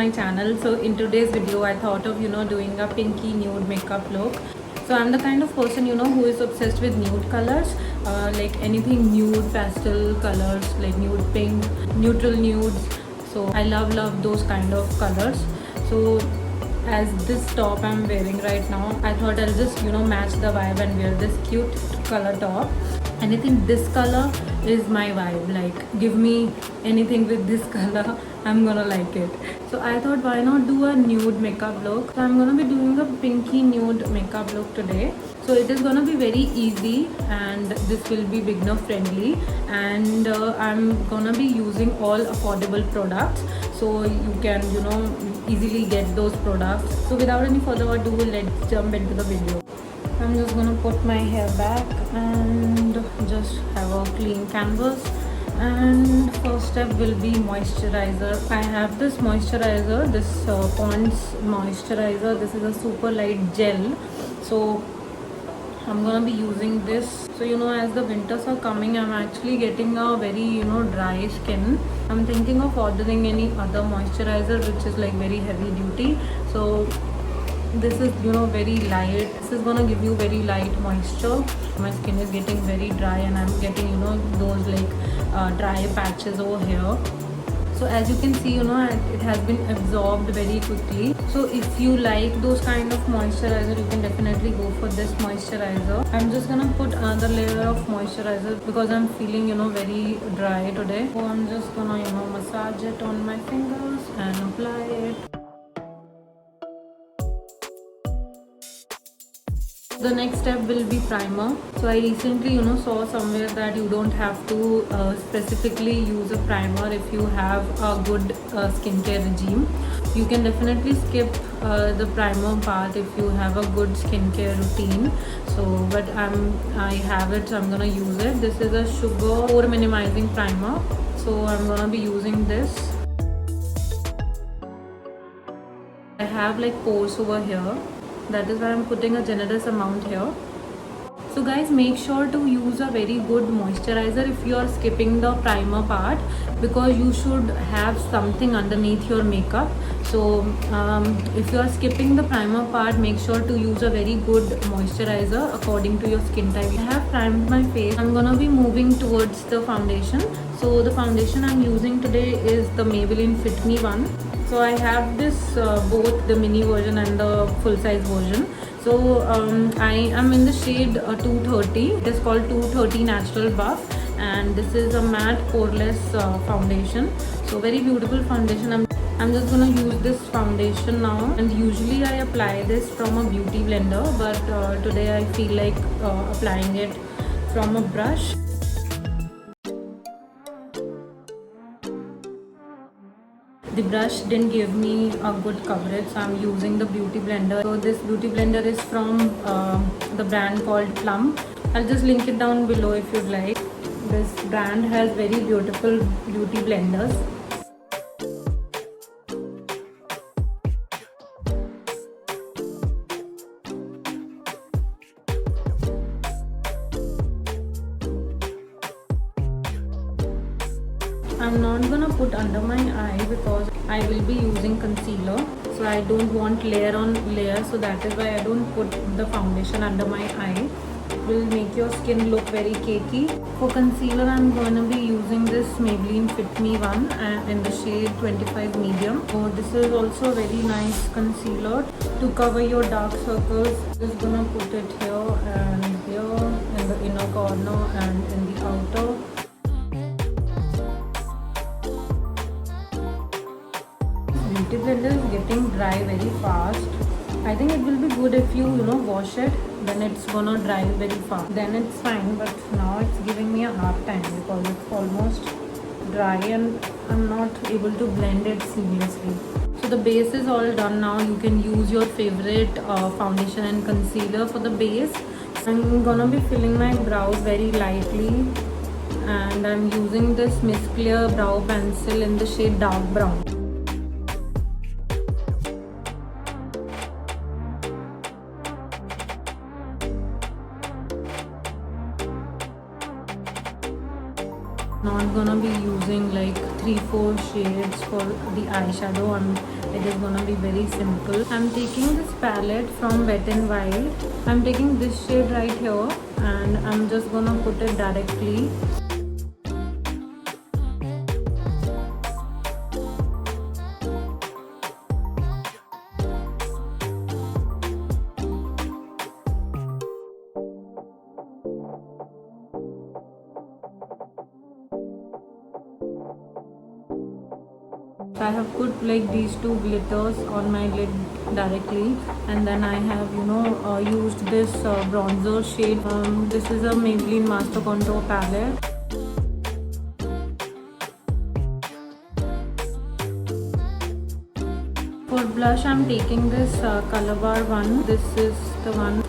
my channel. So in today's video I thought of doing a pinky nude makeup look. So I'm the kind of person who is obsessed with nude colors, like anything nude, pastel colors like nude pink, neutral nudes. So I love those kind of colors. So as this top I'm wearing right now, I thought I'll just match the vibe and wear this cute color top. And I think this color is my vibe. Like, give me anything with this color, I'm gonna like it. So I thought, why not do a nude makeup look? So I'm gonna be doing a pinky nude makeup look today. So it is gonna be very easy and this will be beginner friendly, and I'm gonna be using all affordable products, so you can easily get those products. So without any further ado, let's jump into the video. I'm just gonna put my hair back and just have a clean canvas. And first step will be moisturizer. I have this moisturizer, this Pond's moisturizer. This is a super light gel. So I'm gonna be using this. So as the winters are coming, I'm actually getting a very dry skin. I'm thinking of ordering any other moisturizer which is like very heavy duty. So this is very light. This is gonna give you very light moisture. My skin is getting very dry and I'm getting those like dry patches over here. So as you can see, it has been absorbed very quickly. So if you like those kind of moisturizer, you can definitely go for this moisturizer. I'm just gonna put another layer of moisturizer because I'm feeling very dry today. So I'm just gonna massage it on my fingers and apply it. The next step will be primer. So I recently saw somewhere that you don't have to specifically use a primer if you have a good skincare regime. You can definitely skip the primer part if you have a good skincare routine. So but I have it, so I'm gonna use it. This is a sugar pore minimizing primer. So I'm gonna be using this. I have like pores over here. That is why I'm putting a generous amount here. So guys, make sure to use a very good moisturizer if you are skipping the primer part, because you should have something underneath your makeup. So if you are skipping the primer part, make sure to use a very good moisturizer according to your skin type. I have primed my face. I'm gonna be moving towards the foundation. So the foundation I'm using today is the Maybelline Fit Me one. So I have this both the mini version and the full size version. So I am in the shade 230. It is called 230 Natural Buff, and this is a matte poreless foundation. So very beautiful foundation. I'm just gonna use this foundation now, and usually I apply this from a beauty blender, but today I feel like applying it from a brush. The brush didn't give me a good coverage, so I'm using the beauty blender. So this beauty blender is from the brand called Plum. I'll just link it down below if you'd like. This brand has very beautiful beauty blenders. I'm not gonna put under my eye because I will be using concealer, so I don't want layer on layer, so that is why I don't put the foundation under my eye. It will make your skin look very cakey. For concealer, I'm gonna be using this Maybelline Fit Me one in the shade 25 medium. So this is also a very nice concealer to cover your dark circles. Just gonna put it here and here in the inner corner and in the outer. Beauty blender is getting dry very fast. I think it will be good if you wash it, then it's gonna dry very fast. Then it's fine, but now it's giving me a hard time because it's almost dry and I'm not able to blend it seamlessly. So the base is all done now. You can use your favorite foundation and concealer for the base. I'm gonna be filling my brows very lightly, and I'm using this Miss Clear brow pencil in the shade dark brown. Not gonna be using like 3-4 shades for the eyeshadow. I'm it is gonna be very simple. I'm taking this palette from Wet n Wild. I'm taking this shade right here and I'm just gonna put it directly. I have put like these two glitters on my lid directly, and then I have used this bronzer shade. This is a Maybelline Master Contour palette. For blush, I'm taking this Color Bar one. This is the one.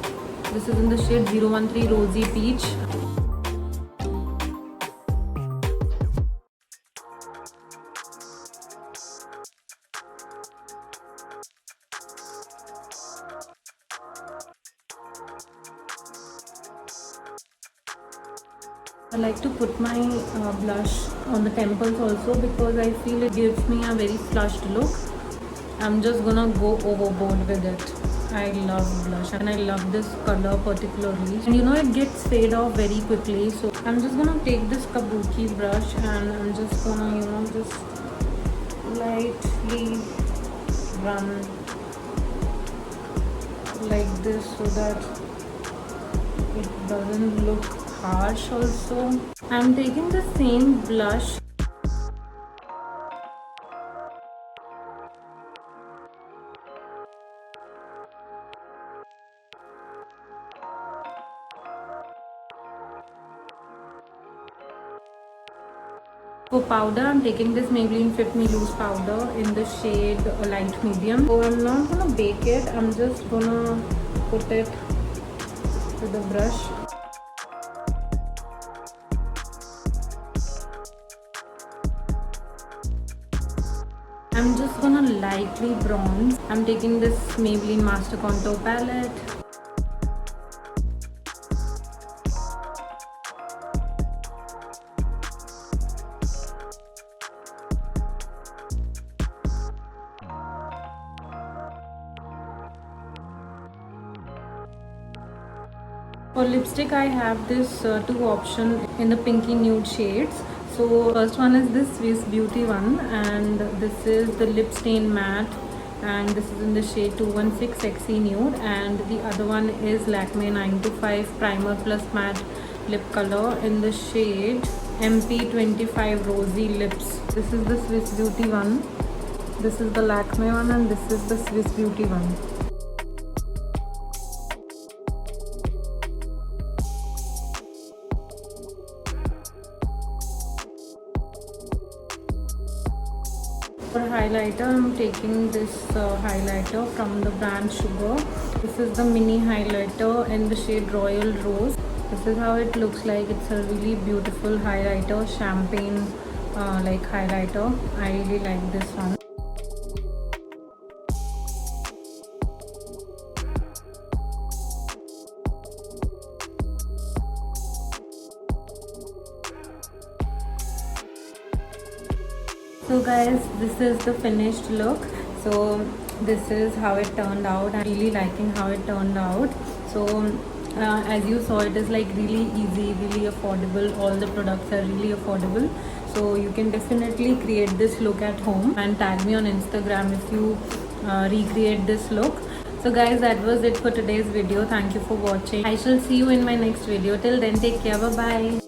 This is in the shade 013 Rosy Peach. I like to put my blush on the temples also because I feel it gives me a very flushed look. I'm just gonna go overboard with it. I love blush and I love this color particularly. And it gets fade off very quickly. So I'm just gonna take this kabuki brush and I'm just gonna, just lightly run like this so that it doesn't look harsh also. I'm taking the same blush. For powder, I'm taking this Maybelline Fit Me Loose powder in the shade light medium. So I'm not gonna bake it, I'm just gonna put it with the brush. I'm just gonna lightly bronze. I'm taking this Maybelline Master Contour palette. For lipstick, I have this two options in the pinky nude shades. So first one is this Swiss Beauty one, and this is the lip stain matte, and this is in the shade 216 Sexy Nude, and the other one is Lakme 925 Primer Plus Matte Lip Color in the shade MP25 Rosy Lips. This is the Swiss Beauty one, this is the Lakme one, and this is the Swiss Beauty one. For highlighter, I'm taking this highlighter from the brand Sugar. This is the mini highlighter in the shade Royal Rose. This is how it looks like. It's a really beautiful highlighter, champagne like highlighter. I really like this one. So guys, this is the finished look. So this is how it turned out. I'm really liking how it turned out. So as you saw, it is like really easy, really affordable. All the products are really affordable. So you can definitely create this look at home and tag me on Instagram if you recreate this look. So guys, that was it for today's video. Thank you for watching. I shall see you in my next video. Till then, take care. Bye bye.